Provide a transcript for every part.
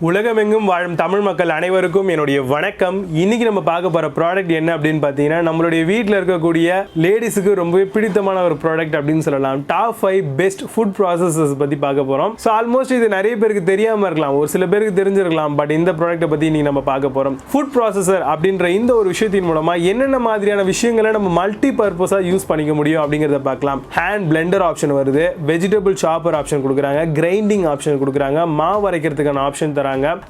உலகமெங்கும் வாழும் தமிழ் மக்கள் அனைவருக்கும் என்னுடைய வணக்கம். இன்னைக்கு நம்ம பார்க்க போற ப்ராடக்ட் என்ன அப்படின்னு பார்த்தீங்கன்னா, நம்மளுடைய வீட்டில் இருக்கக்கூடிய லேடிஸுக்கு ரொம்பவே பிடித்தமான ஒரு ப்ராடக்ட் அப்படின்னு சொல்லலாம். டாப் 5 பெஸ்ட் ஃபுட் ப்ராசஸர்ஸ் பத்தி பார்க்க போறோம். ஸோ ஆல்மோஸ்ட் இது நிறைய பேருக்கு தெரியாம இருக்கலாம், ஒரு சில பேருக்கு தெரிஞ்சிருக்கலாம். பட் இந்த ப்ராடக்ட்டை பத்தி இன்னைக்கு நம்ம பார்க்க போறோம். ஃபுட் ப்ராசஸர் அப்படின்ற இந்த ஒரு விஷயத்தின் மூலமா என்னென்ன மாதிரியான விஷயங்களை நம்ம மல்டி பர்பஸா யூஸ் பண்ணிக்க முடியும் அப்படிங்கறத பார்க்கலாம். ஹேண்ட் பிளெண்டர் ஆப்ஷன் வருது, வெஜிடபிள் சாப்பர் ஆப்ஷன் கொடுக்குறாங்க, கிரைண்டிங் ஆப்ஷன் கொடுக்குறாங்க, மாவு அரைக்கிறதுக்கான ஆப்ஷன் தராங்க,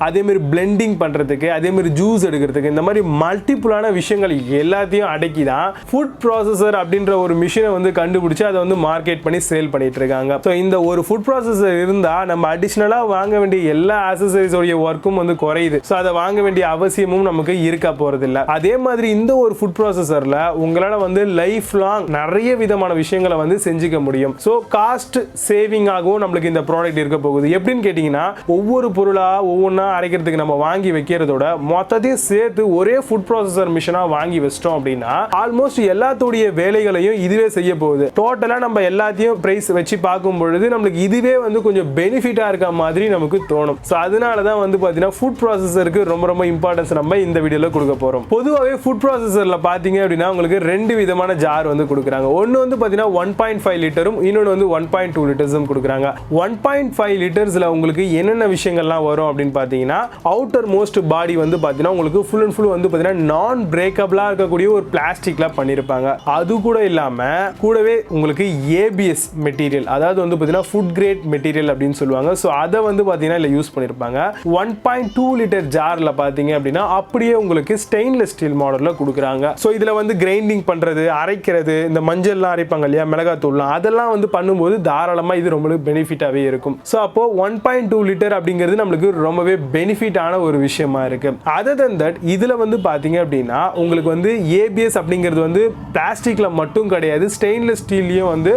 அதே மாதிரி பிளெண்டிங் பண்றதுக்கு, அதே மாதிரி ஜூஸ் எடுக்கிறதுக்கு, இந்த மாதிரி மல்டிபிளான விஷயங்கள் எல்லாத்தையும் அடக்கி தான் ஃபுட் ப்ராசஸர் அப்படின்ற ஒரு மிஷினை வந்து கண்டுபிடிச்சு அதை வந்து மார்க்கெட் பண்ணி சேல் பண்ணிட்டு இருக்காங்க. ஸோ இந்த ஒரு ஃபுட் ப்ராசஸர் இருந்தா நம்ம அடிஷனலா வாங்க வேண்டிய எல்லா ஆக்சசரிஸோடைய ஒர்க்கும் வந்து குறையுது. ஸோ அதை வாங்க வேண்டிய அவசியமும் நமக்கு இருக்க போறது இல்லை. அதே மாதிரி இந்த ஒரு ஃபுட் ப்ராசஸர்ல உங்களால வந்து லைஃப் லாங் நிறைய விதமான விஷயங்களை வந்து செஞ்சுக்க முடியும். ஸோ காஸ்ட் சேவிங் ஆகவும் நம்மளுக்கு இந்த ப்ராடக்ட் இருக்க போகுது. எப்படின்னு கேட்டீங்கன்னா, ஒவ்வொரு பொருளா ஒவ்வொன்றா அரைக்கிறதுக்கு நம்ம வாங்கி வைக்கிறதோட மொத்தத்தையும் சேர்த்து ஒரே ஃபுட் ப்ராசஸர் மிஷினா வாங்கி வச்சிட்டோம் அப்படின்னா ஆல்மோஸ்ட் எல்லாத்துடைய வேலைகளையும் இதுவே செய்ய போகுது. டோட்டலா நம்ம எல்லாத்தையும் பிரைஸ் வச்சு பார்க்கும் பொழுது நம்மளுக்கு இதுவே வந்து கொஞ்சம் பெனிஃபிட்டா இருக்க மாதிரி நமக்கு தோணும். ஸோ அதனால தான் வந்து பார்த்தீங்கன்னா ஃபுட் ப்ராசஸருக்கு ரொம்ப ரொம்ப இம்பார்ட்டன்ஸ் நம்ம இந்த வீடியோல கொடுக்க போறோம். பொதுவாகவே ஃபுட் ப்ராசஸர்ல பார்த்தீங்க அப்படின்னா உங்களுக்கு ரெண்டு விதமான ஜார் வந்து கொடுக்குறாங்க. ஒன்று வந்து பார்த்தீங்கன்னா 1.5 லிட்டரும், இன்னொன்று வந்து 1.2 லிட்டர்ஸும் கொடுக்குறாங்க. 1.5 லிட்டர்ஸ்ல உங்களுக்கு என்னென்ன விஷயங்கள்லாம் வரும் அப்படின்னு பார்த்தீங்கன்னா, அவுட்டர் மோஸ்ட் பாடி வந்து பார்த்தீங்கன்னா உங்களுக்கு ஃபுல் அண்ட் ஃபுல் வந்து பார்த்தீங்கன்னா நான் பிரேக்கபிளா இருக்கக்கூடிய ஒரு பிளாஸ்டிக்ல பண்ணியிருப்பாங்க. அது கூட இல்லாம கூடவே உங்களுக்கு ஏபிஎஸ் மெட்டீரியல், அதாவது வந்து பார்த்தீங்கன்னா ஃபுட் கிரேட் மெட்டீரியல் அப்படின்னு சொல்லுவாங்க. ஸோ அதை வந்து பார்த்தீங்கன்னா இல்லை யூஸ் பண்ணியிருப்பாங்க. 1.2 லிட்டர் ஜார்ல பார்த்தீங்க அப்படின்னா அப்படியே உங்களுக்கு ஸ்டெயின்லெஸ் ஸ்டீல் மாடல்ல கொடுக்குறாங்க. ஸோ இதுல வந்து கிரைண்டிங் பண்றது, அரைக்கிறது, இந்த மஞ்சள்லாம் அரைப்பாங்க இல்லையா, மிளகாத்தூள்லாம், அதெல்லாம் வந்து பண்ணும்போது தாராளமா இது ரொம்ப பெனிஃபிட்டாவே இருக்கும். ஸோ அப்போ 1.2 லிட்டர் அப்படிங்கிறது நம்மளுக்கு ரொம்பவே பெனிஃபிட்டான ஒரு விஷயமா இருக்கு. அதர் தென் தட் இதுல வந்து பாத்தீங்க அப்படின்னா உங்களுக்கு வந்து ஏபிஎஸ் அப்படிங்கிறது வந்து பிளாஸ்டிக்ல மட்டும் கிடையாது, ஸ்டெயின்லெஸ் ஸ்டீல்லையும் வந்து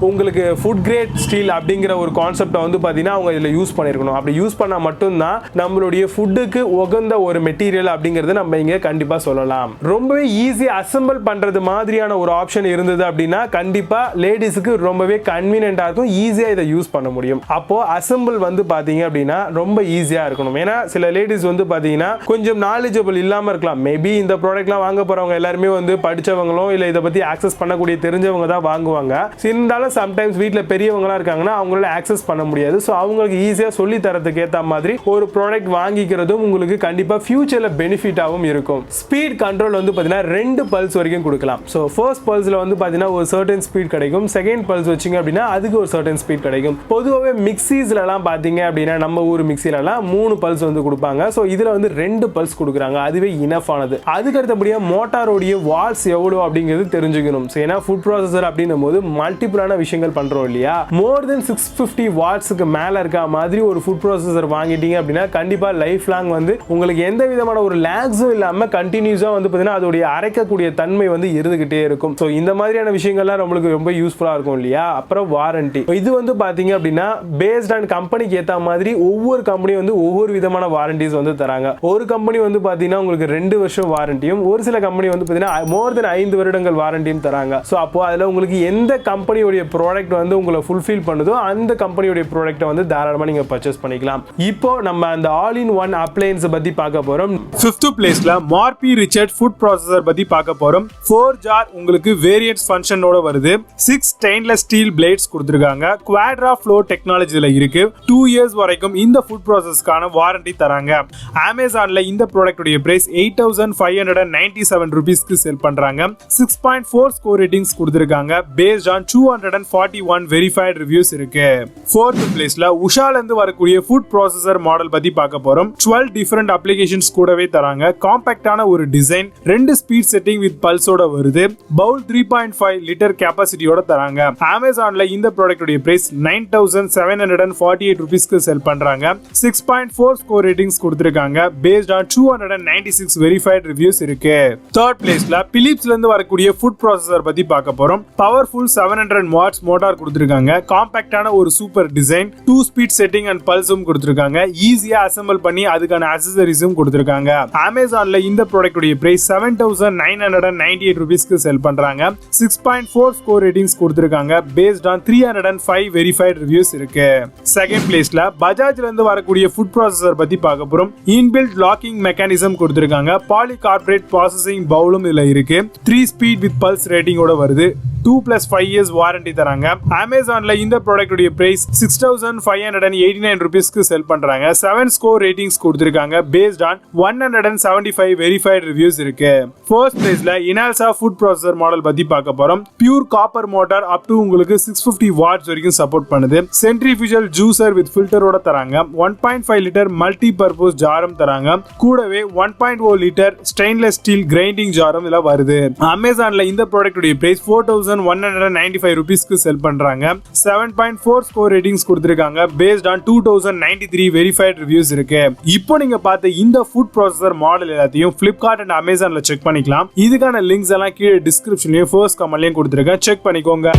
உங்களுக்கு ஃபுட் கிரேட் ஸ்டீல் அப்படிங்கிற ஒரு கான்செப்டை வந்து பாத்தீங்கன்னா அவங்க இதுல யூஸ் பண்ணிருக்கணும். அப்படி யூஸ் பண்ணா மட்டும்தான் நம்மளுடைய ஃபுட்டுக்கு உகந்த ஒரு மெட்டீரியல் அப்படிங்கிறது நம்ம இங்க கண்டிப்பா சொல்லலாம். ரொம்பவே ஈஸி அசெம்பிள் பண்றது மாதிரியான ஒரு ஆப்ஷன் இருந்தது அப்படின்னா கண்டிப்பா லேடிஸ்க்கு ரொம்பவே கன்வீனியன்ட்டா இருக்கும், ஈஸியா இதை யூஸ் பண்ண முடியும். அப்போ அசெம்பிள் வந்து பாத்தீங்க அப்படின்னா ரொம்ப ஈஸியா இருக்கணும். ஏன்னா சில லேடிஸ் வந்து பாத்தீங்கன்னா கொஞ்சம் நாலேஜபிள் இல்லாம இருக்கலாம். மேபி இந்த ப்ராடக்ட்லாம் வாங்க போறவங்க எல்லாருமே வந்து படிச்சவங்களோ இல்ல இதை பத்தி ஆக்சஸ் பண்ணக்கூடிய தெரிஞ்சவங்க தான் வாங்குவாங்க. இருந்தாலும் சம்டைம்ஸ் வீட்டில் பெரியவங்களா இருக்காங்கன்னா அவங்களால ஆக்சஸ் பண்ண முடியாது. ஸோ அவங்களுக்கு ஈஸியா சொல்லி தரதுக்கு ஏற்ற மாதிரி ஒரு ப்ராடக்ட் வாங்கிக்கிறதும் உங்களுக்கு கண்டிப்பா ஃபியூச்சர்ல பெனிஃபிட்டாகவும் இருக்கும். ஸ்பீட் கண்ட்ரோல் வந்து பாத்தீங்கன்னா 2 பல்ஸ் வரைக்கும் கொடுக்கலாம். ஸோ ஃபர்ஸ்ட் பல்ஸ்ல வந்து பாத்தீங்கன்னா ஒரு சர்டன் ஸ்பீட் கிடைக்கும், செகண்ட் பல்ஸ் வச்சிங்க அப்படின்னா அதுக்கு ஒரு சர்டன் ஸ்பீட் கிடைக்கும். பொதுவாகவே மிக்சிஸ்லாம் பாத்தீங்க அப்படின்னா நம்ம ஊர் மிக்சிலலாம் 3 பல்ஸ் வந்து கொடுப்பாங்க. சோ இதுல வந்து 2 பல்ஸ் கொடுக்குறாங்க, அதுவே இனஃப் ஆனது. அதுக்கு அடுத்தபடியா மோட்டாரோடைய வாட்ஸ் எவ்வளவு அப்படிங்கிறது தெரிஞ்சுக்கணும். ஏன்னா ஃபுட் ப்ராசஸர் அப்படின்னும் போது மல்டிபிளான விஷயங்கள் பண்றோம் இல்லையா. மோர் தென் 650 வாட்ஸ்க்கு மேல இருக்க மாதிரி ஒரு ஃபுட் ப்ராசஸர் வாங்கிட்டீங்க அப்படின்னா கண்டிப்பா லைஃப் லாங் வந்து உங்களுக்கு எந்த விதமான ஒரு லாக்ஸும் இல்லாம கண்டினியூஸா வந்து பாத்தீங்கன்னா அதோடைய அரைக்கக்கூடிய தன்மை வந்து இருந்துகிட்டே இருக்கும். சோ இந்த மாதிரியான விஷயங்கள்லாம் நம்மளுக்கு ரொம்ப யூஸ்ஃபுல்லா இருக்கும் இல்லையா. அப்புறம் வாரண்டி, இது வந்து பாத்தீங்க அப்படின்னா பேஸ்ட் ஆன் கம்பெனிக்கு ஏத்த மாதிரி ஒவ்வொரு கம்பெனி வந்து ஒவ்வொரு விதமான வாரண்டிஸ் வந்து தராங்க. ஒரு கம்பெனி வந்து பாத்தீங்கன்னா உங்களுக்கு 2 வருஷம் வாரண்டியும், ஒரு சில கம்பெனி வந்து பாத்தீங்கன்னா மோர் தென் 5 வருடங்கள் வாரண்டியும் தராங்க. சோ அப்போ அதுல உங்களுக்கு எந்த கம்பெனியோட ப்ராடக்ட் வந்து உங்களை ஃபுல்ஃபில் பண்ணுதோ அந்த கம்பெனியோட ப்ராடக்ட்டை வந்து தாராளமா நீங்க பர்ச்சேஸ் பண்ணிக்கலாம். இப்போ நம்ம அந்த ஆல் இன் ஒன் அப்ளையன்ஸ் பத்தி பார்க்க போறோம். 5th பிளேஸ்ல மார்பி ரிச்சர்ட் ஃபுட் ப்ராசஸர் பத்தி பார்க்க போறோம். 4 ஜார் உங்களுக்கு வேரியன்ட்ஸ் ஃபங்க்ஷனோட வருது. 6 ஸ்டெயின்லெஸ் ஸ்டீல் பிளேட்ஸ் கொடுத்திருக்காங்க. குவாட்ரா ஃப்ளோ டெக்னாலஜி இதுல இருக்கு. 2 இயர்ஸ் வரைக்கும் இந்த ஃபுட் ப்ராசஸ்க்கான வாரண்டி தராங்க. அமேசான்ல இந்த ப்ராடக்ட்டுடைய பிரைஸ் 8597 ரூபீஸ்க்கு செல் பண்றாங்க. 6.4 ஸ்கோர் ரேட்டிங்ஸ் கொடுத்திருக்காங்க. பேஸ்ட் ஆன் 241 வெரிஃபைட் ரிவ்யூஸ் இருக்கு. 4th பிளேஸ்ல உஷால இருந்து வரக்கூடிய ஃபுட் ப்ராசஸர் மாடல் பத்தி பார்க்க போறோம். 12 டிஃபரண்ட் அப்ளிகேஷன்ஸ் கூடவே தராங்க. காம்பாக்டான ஒரு டிசைன், 2 ஸ்பீட் செட்டிங் வித் பல்ஸோட வருது. பவுல் 3.5 லிட்டர் கெபாசிட்டியோட தராங்க. அமேசான்ல இந்த ப்ராடக்ட்டுடைய பிரைஸ் 9748 ரூபீஸ்க்கு செல் பண்றாங்க. 6.4 ஸ்கோர் ரேட்டிங்ஸ் கொடுத்திருக்காங்க. பேஸ்ட் ஆன் 296 வெரிஃபைட் ரிவ்யூஸ் இருக்கு. 3rd பிளேஸ்ல பிலிப்ஸ்ல இருந்து வரக்கூடிய ஃபுட் ப்ராசஸர் பத்தி பார்க்க போறோம். பவர்ஃபுல் 700 வாட்ஸ் மோட்டார் கொடுத்திருக்காங்க. காம்பாக்டான ஒரு super design, 2 speed setting and பல்ஸும் கொடுத்திருக்காங்க. ஈஸியா அசெம்பிள் பண்ணி அதுக்கான அக்சஸரிஸும் கொடுத்திருக்காங்க. அமேசான்ல இந்த ப்ராடக்ட்டுடைய பிரைஸ் 7998 ரூபீஸ்க்கு செல் பண்றாங்க. 6.4 ஸ்கோர் ரேட்டிங்ஸ் கொடுத்திருக்காங்க. பேஸ்ட் ஆன் 305 வெரிஃபைட் ரிவ்யூஸ் இருக்கு. செகண்ட் பிளேஸ்ல பஜாஜ்ல இருந்து வரக்கூடிய ஃபுட் ப்ராசஸர் பத்தி பார்க்க போறோம். இன்பில்ட் லாக்கிங் மெக்கானிசம் கொடுத்திருக்காங்க. பாலிகார்பனேட் ப்ராசஸிங் பவுலும் இதுல இருக்கு. 3 ஸ்பீட் வித் பல்ஸ் ரேட்டிங்கோட வருது. 2+5 years வாரண்டி தராங்க. அமேசான்ல இந்த ப்ராடக்ட் உடைய பிரைஸ் 6589 rupeesக்கு செல் பண்றாங்க. 7 ஸ்கோர் ரேட்டிங்ஸ் கொடுத்திருக்காங்க. பேஸ்ட் ஆன் 175 வெரிஃபைட் ரிவ்யூஸ் இருக்கு. ஃபர்ஸ்ட் பிளேஸ்ல இனால்சா ஃபுட் ப்ராசஸர் மாடல் பத்தி பார்க்க போறோம். Pure copper motor up to உங்களுக்கு 650 வாட்ஸ் வரைக்கும் சப்போர்ட் பண்ணுது. சென்ட்ரிஃபியூஜல் ஜூசர் வித் ஃபில்டரோட தராங்க. 1.5 லிட்டர் மல்டி பர்பஸ் ஜாரம் தராங்க. கூடவே 1.0 லிட்டர் ஸ்டெயின்லெஸ் ஸ்டீல் கிரைண்டிங் ஜாரம் இதுல வருது. அமேசான்ல இந்த ப்ராடக்ட் உடைய பிரைஸ் 4195 rupeesக்கு செல் பண்றாங்க. 7.4 ஸ்கோர் ரேட்டிங்ஸ் கொடுத்திருக்காங்க. பேஸ்ட் ஆன் 2093 வெரிஃபைட் ரிவ்யூஸ் இருக்கு. இப்போ நீங்க பார்த்த இந்த ஃபுட் ப்ராசஸர் மாடல் எல்லாத்தையும் Flipkart அண்ட் அமேசான்ல செக் பண்ணிக்கலாம். இதுக்கான லிங்க்ஸ் எல்லாம் கீழே டிஸ்கிரிப்ஷன்லயும் ஃபர்ஸ்ட் கமெண்ட்லயும் கொடுத்திருக்கேன். செக் பண்ணிக்கோங்க.